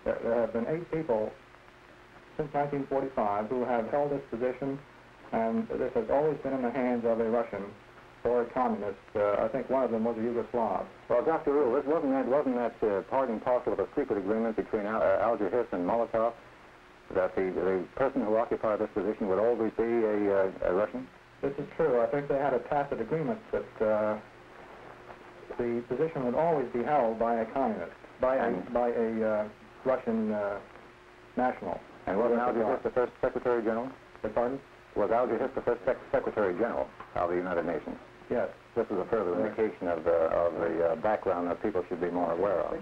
There have been 8 people since 1945 who have held this position, and this has always been in the hands of a Russian or a communist. I think one of them was a Yugoslav. Well, Dr. Rule, wasn't that part and parcel of a secret agreement between Alger Hiss and Molotov, that the person who occupied this position would always be a Russian? This is true. I think they had a tacit agreement that the position would always be held by a communist, by a Russian national. And wasn't Alger Hiss the first Secretary General? Pardon? Was Alger Hiss the first Secretary General of the United Nations? Yes. This is a further indication of the background that people should be more aware of.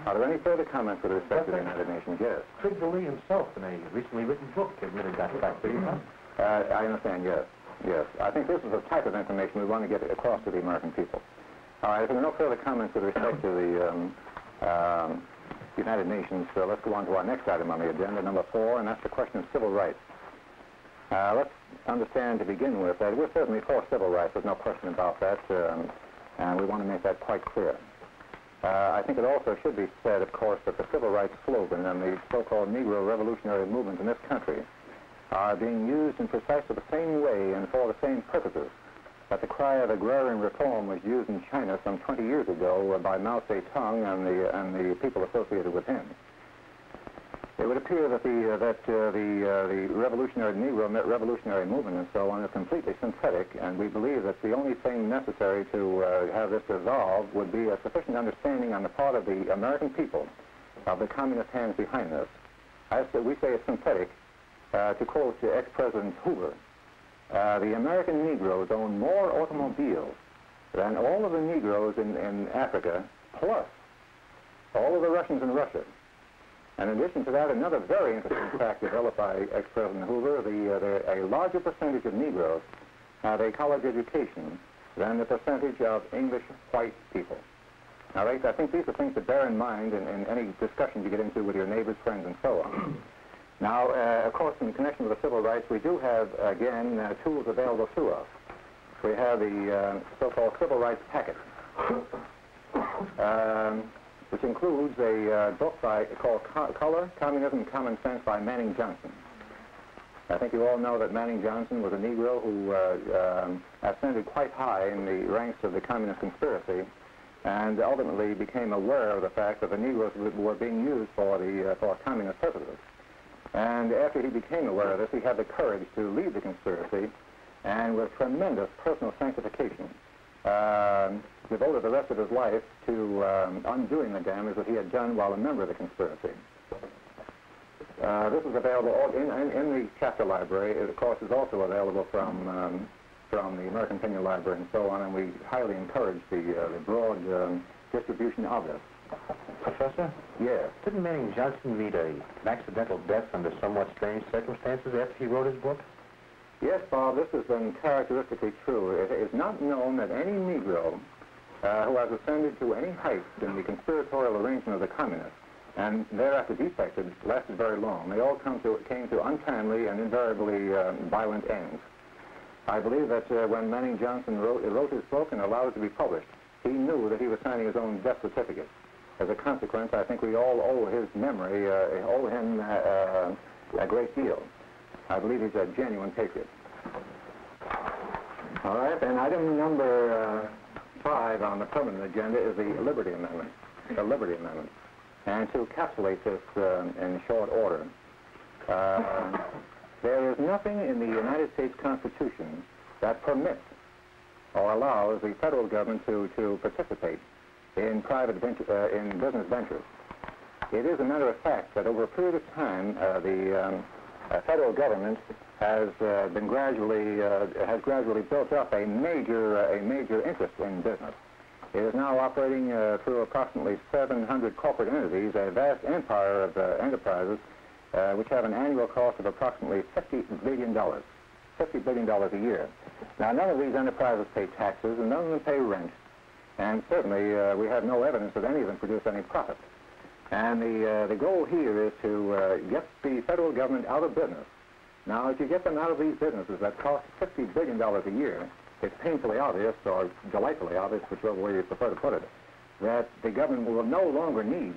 Are there any further comments with respect to the United Nations? Yes. Lee himself, in a recently written book, admitted that fact, did he not? I understand, yes. Yes. I think this is the type of information we want to get across to the American people. All right, if there are no further comments with respect to the United Nations, let's go on to our next item on the agenda, number 4, and that's the question of civil rights. Let's understand to begin with that we're certainly for civil rights, there's no question about that, and we want to make that quite clear. I think it also should be said, of course, that the civil rights slogan and the so-called Negro revolutionary movement in this country are being used in precisely the same way and for the same purposes that the cry of agrarian reform was used in China some 20 years ago by Mao Zedong and the people associated with him. It would appear that the revolutionary Negro revolutionary movement and so on is completely synthetic, and we believe that the only thing necessary to have this dissolved would be a sufficient understanding on the part of the American people of the communist hands behind this. We say it's synthetic. To quote ex-President Hoover, the American Negroes own more automobiles than all of the Negroes in Africa, plus all of the Russians in Russia. And in addition to that, another very interesting fact developed by ex-President Hoover, a larger percentage of Negroes have a college education than the percentage of English white people. All right, I think these are things to bear in mind in any discussion you get into with your neighbors, friends, and so on. Now, of course, in connection with the civil rights, we do have, again, tools available to us. We have the so-called civil rights packet, which includes a book called Color, Communism, and Common Sense by Manning Johnson. I think you all know that Manning Johnson was a Negro who ascended quite high in the ranks of the communist conspiracy and ultimately became aware of the fact that the Negroes were being used for communist purposes. And after he became aware of this, he had the courage to leave the conspiracy and with tremendous personal sanctification devoted the rest of his life to undoing the damage that he had done while a member of the conspiracy. This is available in the chapter library. It, of course, is also available from the American Opinion Library and so on, and we highly encourage the broad distribution of this. Professor? Yes. Didn't Manning Johnson meet an accidental death under somewhat strange circumstances after he wrote his book? Yes, Bob, this is uncharacteristically true. It is not known that any Negro who has ascended to any heights in the conspiratorial arrangement of the communists and thereafter defected lasted very long. They all came to untimely and invariably violent ends. I believe that when Manning Johnson wrote his book and allowed it to be published, he knew that he was signing his own death certificate. As a consequence, I think we all owe his memory, owe him a great deal. I believe he's a genuine patriot. All right, and item number 5 on the permanent agenda is the Liberty Amendment. The Liberty Amendment. And to encapsulate this in short order, there is nothing in the United States Constitution that permits or allows the federal government to participate in in business ventures. It is a matter of fact that over a period of time, the federal government has gradually built up a major interest in business. It is now operating through approximately 700 corporate entities, a vast empire of enterprises, which have an annual cost of approximately $50 billion. $50 billion a year. Now, none of these enterprises pay taxes, and none of them pay rent. And certainly, we have no evidence that any of them produce any profit. And the goal here is to get the federal government out of business. Now, if you get them out of these businesses that cost $50 billion a year, it's painfully obvious, or delightfully obvious, whichever way you prefer to put it, that the government will no longer need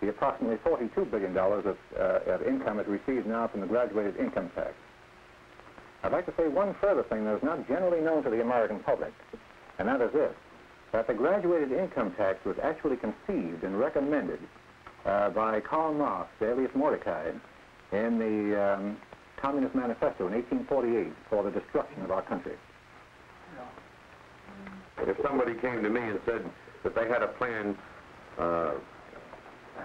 the approximately $42 billion of income it receives now from the graduated income tax. I'd like to say one further thing that is not generally known to the American public, and that is this, that the graduated income tax was actually conceived and recommended by Karl Marx, alias Mordecai, in the Communist Manifesto in 1848 for the destruction of our country. If somebody came to me and said that they had a plan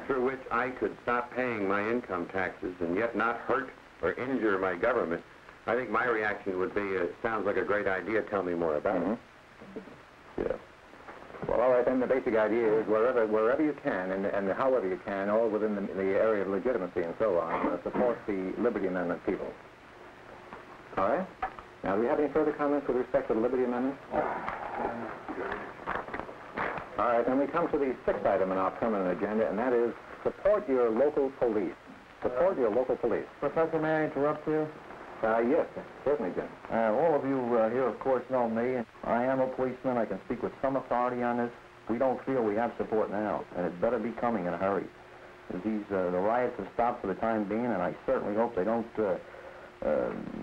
through which I could stop paying my income taxes and yet not hurt or injure my government, I think my reaction would be, it sounds like a great idea, tell me more about it. Yes. Well, all right, then the basic idea is wherever you can and however you can, all within the area of legitimacy and so on, support the Liberty Amendment people. All right? Now, do we have any further comments with respect to the Liberty Amendment? All right, then we come to the sixth item on our permanent agenda, and that is support your local police. Support your local police. Professor, may I interrupt you? Yes, certainly, Jim. All of you here, of course, know me. I am a policeman. I can speak with some authority on this. We don't feel we have support now, and it better be coming in a hurry. The riots have stopped for the time being, and I certainly hope they don't,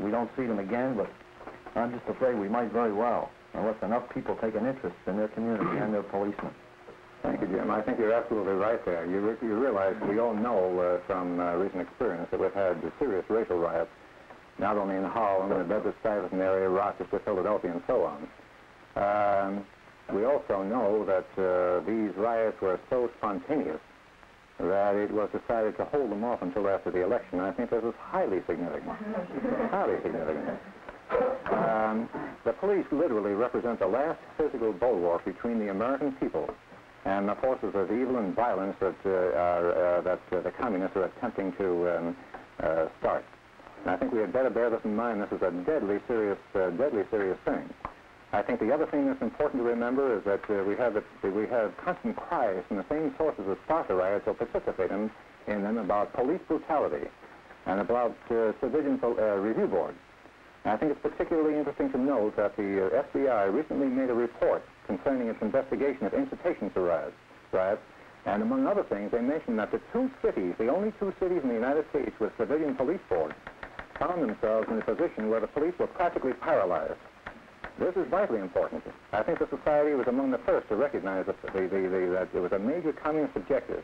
we don't see them again, but I'm just afraid we might very well, unless enough people take an interest in their community and their policemen. Thank you, Jim. I think you're absolutely right there. You realize we all know from recent experience that we've had serious racial riots, not only in Harlem, the Bedford-Stuyvesant area, Rochester, Philadelphia, and so on. We also know that these riots were so spontaneous that it was decided to hold them off until after the election. I think this is highly significant. Highly significant. The police literally represent the last physical bulwark between the American people and the forces of evil and violence that the communists are attempting to start. And I think we had better bear this in mind. This is a deadly serious thing. I think the other thing that's important to remember is that we have constant cries from the same sources that start the riots or participate in them about police brutality and about civilian review boards. And I think it's particularly interesting to note that the FBI recently made a report concerning its investigation of incitation to riots. And among other things, they mentioned that the only two cities in the United States with civilian police boards, found themselves in a position where the police were practically paralyzed. This is vitally important. I think the society was among the first to recognize that it was a major communist objective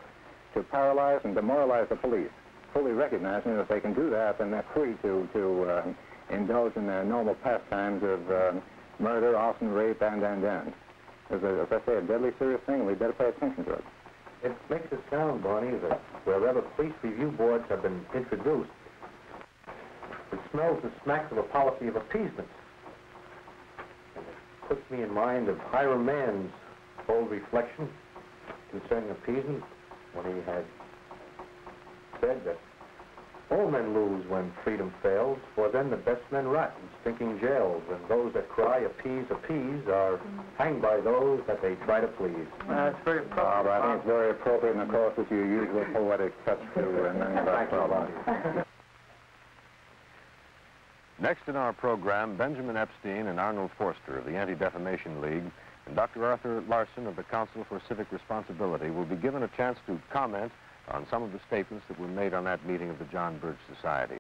to paralyze and demoralize the police, fully recognizing that if they can do that, then they're free to indulge in their normal pastimes of murder, arson, rape, and. As I say, a deadly serious thing, and we better pay attention to it. It makes it sound, Barney, that wherever police review boards have been introduced, it smells and smacks of a policy of appeasement. And it puts me in mind of Hiram Mann's bold reflection concerning appeasement when he had said that all men lose when freedom fails, for then the best men rot in stinking jails, and those that cry appease, appease are hanged by those that they try to please. It's very appropriate. I think it's very appropriate, and of course, that you use the poetic touch to many of our problems. Next in our program, Benjamin Epstein and Arnold Forster of the Anti-Defamation League and Dr. Arthur Larson of the Council for Civic Responsibility will be given a chance to comment on some of the statements that were made on that meeting of the John Birch Society.